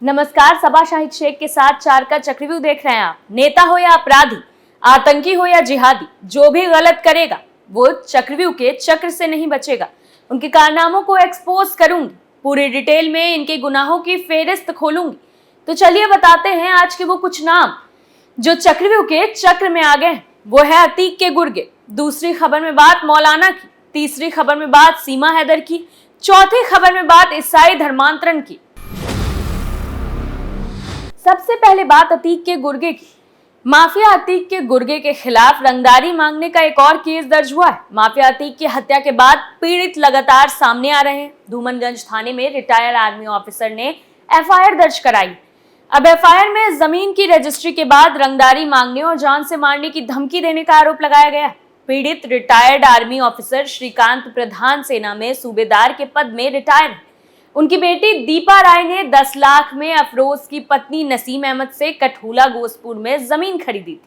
नमस्कार, सबा शाहिद शेख के साथ 4 का चक्रव्यूह देख रहे हैं आप। नेता हो या अपराधी, आतंकी हो या जिहादी, जो भी गलत करेगा वो चक्रव्यूह के चक्र से नहीं बचेगा। उनके कारनामों को एक्सपोज करूंगी, पूरी डिटेल में इनके गुनाहों की फेहरिस्त खोलूंगी। तो चलिए बताते हैं आज के वो कुछ नाम जो चक्रव्यूह के चक्र में आ गए। वो है अतीक के गुर्गे। दूसरी खबर में बात मौलाना की, तीसरी खबर में बात सीमा हैदर की, चौथी खबर में बात ईसाई धर्मांतरण की। सबसे पहले बात अतीक के गुर्गे की। माफिया अतीक के गुर्गे के खिलाफ रंगदारी मांगने का एक और केस दर्ज हुआ है। माफिया अतीक की हत्या के बाद पीड़ित लगातार सामने आ रहे हैं। धूमनगंज थाने में रिटायर्ड आर्मी ऑफिसर ने एफआईआर दर्ज कराई। अब एफआईआर में जमीन की रजिस्ट्री के बाद रंगदारी मांगने और जान से मारने की धमकी देने का आरोप लगाया गया है। पीड़ित रिटायर्ड आर्मी ऑफिसर श्रीकांत प्रधान सेना में सूबेदार के पद में रिटायर है। उनकी बेटी दीपा राय ने 10 लाख में अफरोज की पत्नी नसीम अहमद से कठूला गोसपुर में जमीन खरीदी थी।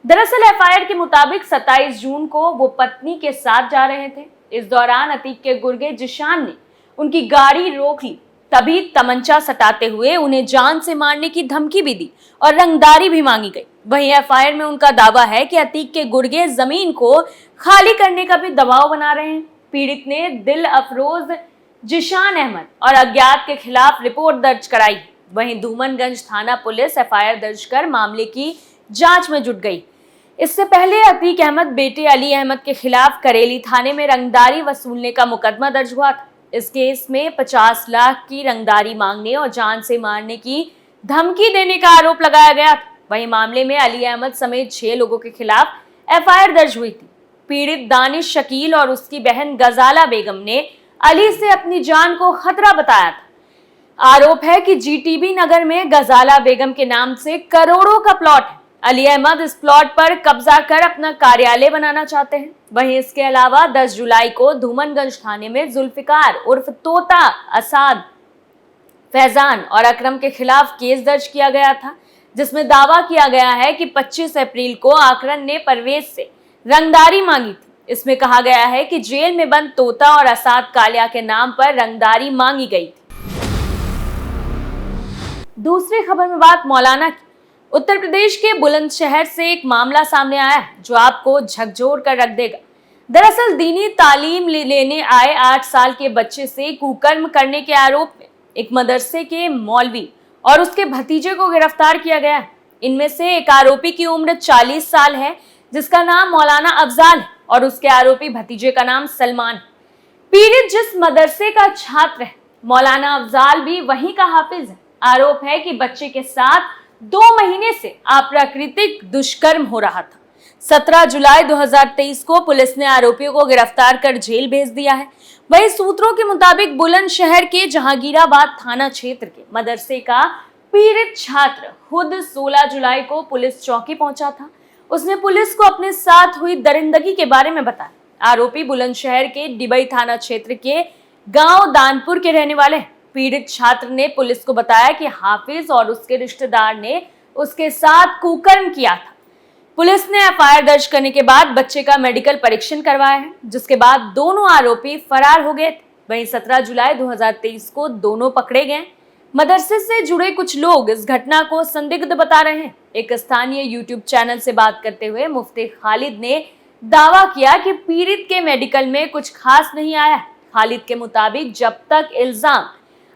दरअसल एफआईआर के मुताबिक 27 जून को वो पत्नी के साथ जा रहे थे। इस दौरान अतीक के गुर्गे जिशान ने उनकी गाड़ी रोक ली। तभी तमंचा सटाते हुए उन्हें जान से मारने की धमकी भी दी और रंगदारी भी मांगी गई। वहीं एफआईआर में उनका दावा है कि अतीक के गुर्गे जमीन को खाली करने का भी दबाव बना रहे हैं। पीड़ित ने दिल अफरोज, जिशान अहमद और अज्ञात के खिलाफ रिपोर्ट दर्ज कराई। वहीं धूमनगंज थाना पुलिस एफआईआर दर्ज कर मामले की जांच में जुट गई। इससे पहले अतीक अहमद बेटे अली अहमद के खिलाफ करेली थाने में रंगदारी वसूलने का मुकदमा दर्ज हुआ था। इस केस में 50 लाख की रंगदारी मांगने और जान से मारने की धमकी देने का आरोप लगाया गया था। वहीं मामले में अली अहमद समेत 6 लोगों के खिलाफ एफआईआर दर्ज हुई थी। पीड़ित दानिश शकील और उसकी बहन गजाला बेगम ने अली से अपनी जान को खतरा बताया था। आरोप है कि जीटीबी नगर में गजाला बेगम के नाम से करोड़ों का प्लॉट है। अली अहमद इस प्लॉट पर कब्जा कर अपना कार्यालय बनाना चाहते हैं। वहीं इसके अलावा 10 जुलाई को धूमनगंज थाने में जुल्फिकार उर्फ तोता, असाद, फैजान और अकरम के खिलाफ केस दर्ज किया गया था, जिसमें दावा किया गया है कि 25 अप्रैल को आकरन ने परवेज से रंगदारी मांगी थी। इसमें कहा गया है कि जेल में बंद तोता और असाद कालिया के नाम पर रंगदारी मांगी गई थी। दूसरी खबर में बात मौलाना की। उत्तर प्रदेश के बुलंदशहर से एक मामला सामने आया है जो आपको झकझोर कर रख देगा। दरअसल दीनी तालीम लेने आए 8 साल के बच्चे से कुकर्म करने के आरोप में एक मदरसे के मौलवी और उसके भतीजे को गिरफ्तार किया गया है। इनमें से एक आरोपी की उम्र 40 साल है, जिसका नाम मौलाना अफजाल है, और उसके आरोपी भतीजे का नाम सलमान। पीड़ित जिस मदरसे का छात्र है, मौलाना अफजाल भी वहीं का हाफिज है। आरोप है कि बच्चे के साथ 2 महीने से अप्राकृतिक दुष्कर्म हो रहा था। 17 जुलाई 2023 को पुलिस ने आरोपियों को गिरफ्तार कर जेल भेज दिया है। वहीं सूत्रों के मुताबिक बुलंदशहर के जहांगीराबाद थाना क्षेत्र के मदरसे का पीड़ित छात्र खुद 16 जुलाई को पुलिस चौकी पहुंचा था। उसने पुलिस को अपने साथ हुई दरिंदगी के बारे में बताया। आरोपी बुलंदशहर के डिबई थाना क्षेत्र के गांव दानपुर के रहने वाले हैं। पीड़ित छात्र ने पुलिस को बताया कि हाफिज और उसके रिश्तेदार ने उसके साथ कुकर्म किया था। पुलिस ने एफआईआर दर्ज करने के बाद बच्चे का मेडिकल परीक्षण करवाया है, जिसके बाद दोनों आरोपी फरार हो गए थे। वहीं 17 जुलाई 2023 को दोनों पकड़े गए। मदरसे से जुड़े कुछ लोग इस घटना को संदिग्ध बता रहे हैं। एक स्थानीय यूट्यूब चैनल से बात करते हुए मुफ्ती खालिद ने दावा किया कि पीड़ित के मेडिकल में कुछ खास नहीं आया। खालिद के मुताबिक जब तक इल्जाम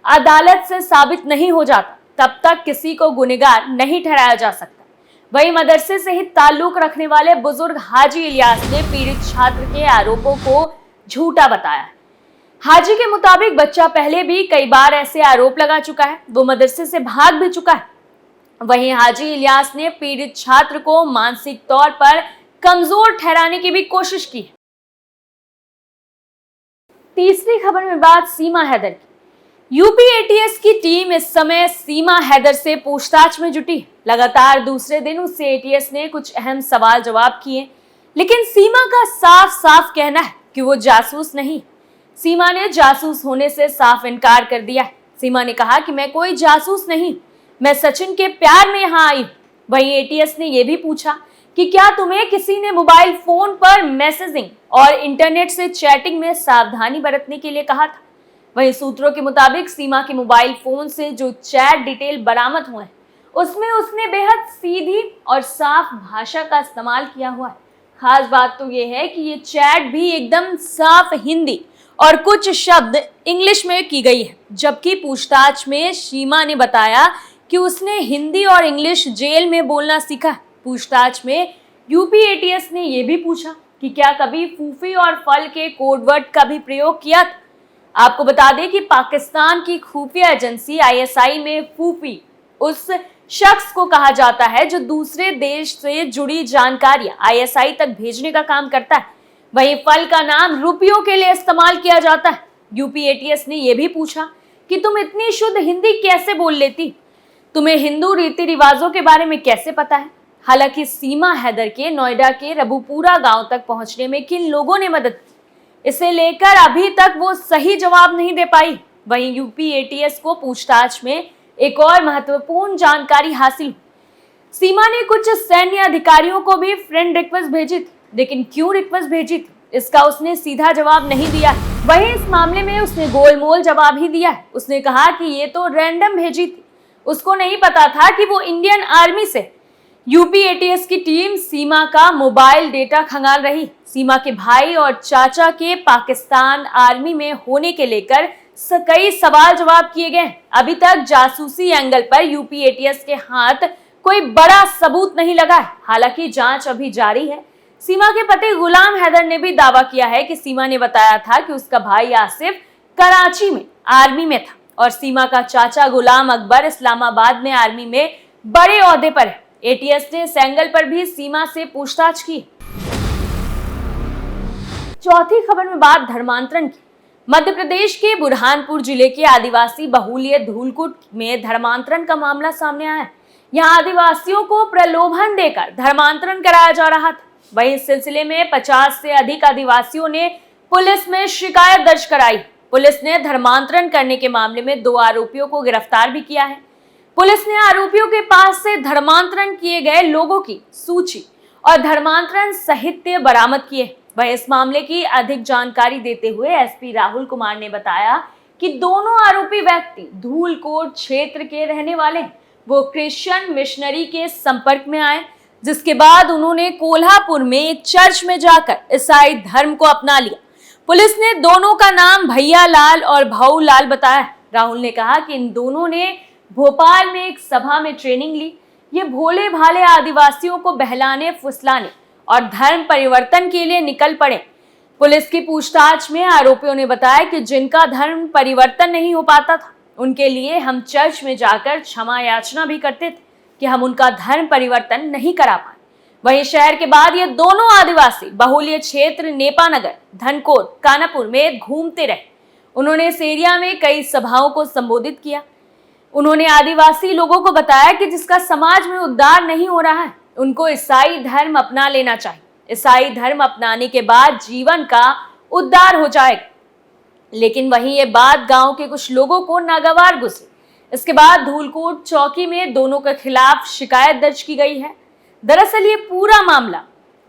अदालत से साबित नहीं हो जाता, तब तक किसी को गुनहगार नहीं ठहराया जा सकता। वहीं मदरसे से ही ताल्लुक रखने वाले बुजुर्ग हाजी इलियास ने पीड़ित छात्र के आरोपों को झूठा बताया। हाजी के मुताबिक बच्चा पहले भी कई बार ऐसे आरोप लगा चुका है, वो मदरसे से भाग भी चुका है। वहीं हाजी इलियास ने पीड़ित छात्र को मानसिक तौर पर कमजोर ठहराने की भी कोशिश की है। तीसरी खबर में बात सीमा हैदर की। यूपी एटीएस की टीम इस समय सीमा हैदर से पूछताछ में जुटी है। लगातार दूसरे दिन उससे एटीएस ने कुछ अहम सवाल जवाब किए, लेकिन सीमा का साफ साफ कहना है कि वो जासूस नहीं। सीमा ने जासूस होने से साफ इनकार कर दिया है। सीमा ने कहा कि मैं कोई जासूस नहीं, मैं सचिन के प्यार में यहाँ आई। वहीं एटीएस ने यह भी पूछा कि क्या तुम्हें किसी ने मोबाइल फोन पर मैसेजिंग और इंटरनेट से चैटिंग में सावधानी बरतने के लिए कहा था। वहीं सूत्रों के मुताबिक सीमा के मोबाइल फोन से जो चैट डिटेल बरामद हुए हैं उसमें उसने बेहद सीधी और साफ भाषा का इस्तेमाल किया हुआ है। खास बात तो ये है कि ये चैट भी एकदम साफ हिंदी और कुछ शब्द इंग्लिश में की गई है, जबकि पूछताछ में सीमा ने बताया कि उसने हिंदी और इंग्लिश जेल में बोलना सीखा। पूछताछ में यूपी एटीएस ने यह भी पूछा कि क्या कभी फूफी और फल के कोडवर्ड का भी प्रयोग किया था। आपको बता दें कि पाकिस्तान की खुफिया एजेंसी आईएसआई में फूफी उस शख्स को कहा जाता है जो दूसरे देश से जुड़ी जानकारियां आईएसआई तक भेजने का काम करता है। वहीं फल का नाम रुपयों के लिए इस्तेमाल किया जाता है। यूपी एटीएस ने यह भी पूछा कि तुम इतनी शुद्ध हिंदी कैसे बोल लेती, तुम्हें हिंदू रीति रिवाजों के बारे में कैसे पता है। हालांकि सीमा हैदर के नोएडा के रबुपुरा गांव तक पहुंचने में किन लोगों ने मदद की, इसे लेकर अभी तक वो सही जवाब नहीं दे पाई। वहीं यूपी एटीएस को पूछताछ में एक और महत्वपूर्ण जानकारी हासिल हुई। सीमा ने कुछ सैन्य अधिकारियों को भी फ्रेंड रिक्वेस्ट भेजी थी, लेकिन क्यों रिक्वेस्ट भेजी थी इसका उसने सीधा जवाब नहीं दिया। वहीं इस मामले में उसने गोलमोल जवाब ही दिया है। उसने कहा कि ये तो रैंडम भेजी थी, उसको नहीं पता था कि वो इंडियन आर्मी से। यूपी एटीएस की टीम सीमा का मोबाइल डेटा खंगाल रही। सीमा के भाई और चाचा के पाकिस्तान आर्मी में होने के लेकर कई सवाल जवाब किए गए। अभी तक जासूसी एंगल पर यूपी एटीएस के हाथ कोई बड़ा सबूत नहीं लगा है। हालांकि जांच अभी जारी है। सीमा के पति गुलाम हैदर ने भी दावा किया है कि सीमा ने बताया था कि उसका भाई आसिफ कराची में आर्मी में था और सीमा का चाचा गुलाम अकबर इस्लामाबाद में आर्मी में बड़े ओहदे पर है। एटीएस ने इस एंगल पर भी सीमा से पूछताछ की। चौथी खबर में बात धर्मांतरण की। मध्य प्रदेश के बुरहानपुर जिले के आदिवासी बहुल्य धूलकुट में धर्मांतरण का मामला सामने आया है। यहाँ आदिवासियों को प्रलोभन देकर धर्मांतरण कराया जा रहा था। वहीं इस सिलसिले में 50 से अधिक आदिवासियों ने पुलिस में शिकायत दर्ज कराई। पुलिस ने धर्मांतरण करने के मामले में 2 आरोपियों को गिरफ्तार भी किया है। पुलिस ने आरोपियों के पास से धर्मांतरण किए गए लोगों की सूची और धर्मांतरण साहित्य बरामद किए। वहीं इस मामले की अधिक जानकारी देते हुए एसपी राहुल कुमार ने बताया कि दोनों आरोपी व्यक्ति धूलकोट क्षेत्र के रहने वाले हैं। वो क्रिश्चियन मिशनरी के संपर्क में आए, जिसके बाद उन्होंने कोल्हापुर में एक चर्च में जाकर ईसाई धर्म को अपना लिया। पुलिस ने दोनों का नाम भैया लाल और भाऊ लाल बताया। राहुल ने कहा कि इन दोनों ने भोपाल में एक सभा में ट्रेनिंग ली। ये भोले भाले आदिवासियों को बहलाने फुसलाने और धर्म परिवर्तन के लिए निकल पड़े। पुलिस की पूछताछ में आरोपियों ने बताया कि जिनका धर्म परिवर्तन नहीं हो पाता था उनके लिए हम चर्च में जाकर क्षमा याचना भी करते थे कि हम उनका धर्म परिवर्तन नहीं करा पाए। वहीं शहर के बाद ये दोनों आदिवासी बहुल्य क्षेत्र नेपानगर, धनकोट, कानापुर में घूमते रहे। उन्होंने इस एरिया में कई सभाओं को संबोधित किया। उन्होंने आदिवासी लोगों को बताया कि जिसका समाज में उद्धार नहीं हो रहा है उनको ईसाई धर्म अपना लेना चाहिए। ईसाई धर्म अपनाने के बाद जीवन का उद्धार हो जाएगा। लेकिन वहीं ये बात गांव के कुछ लोगों को नागवार गुजरी। इसके बाद धूलकोट चौकी में दोनों के खिलाफ शिकायत दर्ज की गई है। दरअसल ये पूरा मामला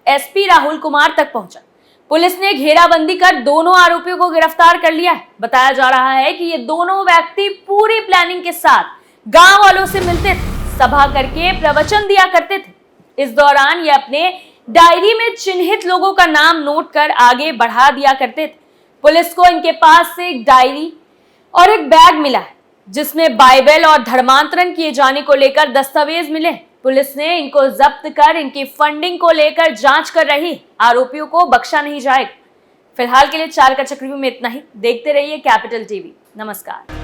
एसपी राहुल कुमार तक पहुंचा। पुलिस ने घेराबंदी कर दोनों आरोपियों को गिरफ्तार कर लिया है। बताया जा रहा है कि ये दोनों व्यक्ति पूरी प्लानिंग के साथ गांव वालों से मिलते थे, सभा करके प्रवचन दिया करते थे। इस दौरान ये अपने डायरी में चिन्हित लोगों का नाम नोट कर आगे बढ़ा दिया करते थे। पुलिस को इनके पास से एक डायरी और एक बैग मिला है जिसमें बाइबल और धर्मांतरण किए जाने को लेकर दस्तावेज मिले। पुलिस ने इनको जब्त कर इनकी फंडिंग को लेकर जांच कर रही। आरोपियों को बख्शा नहीं जाएगा। फिलहाल के लिए 4 का चक्रव्यूह में इतना ही। देखते रहिए कैपिटल टीवी। नमस्कार।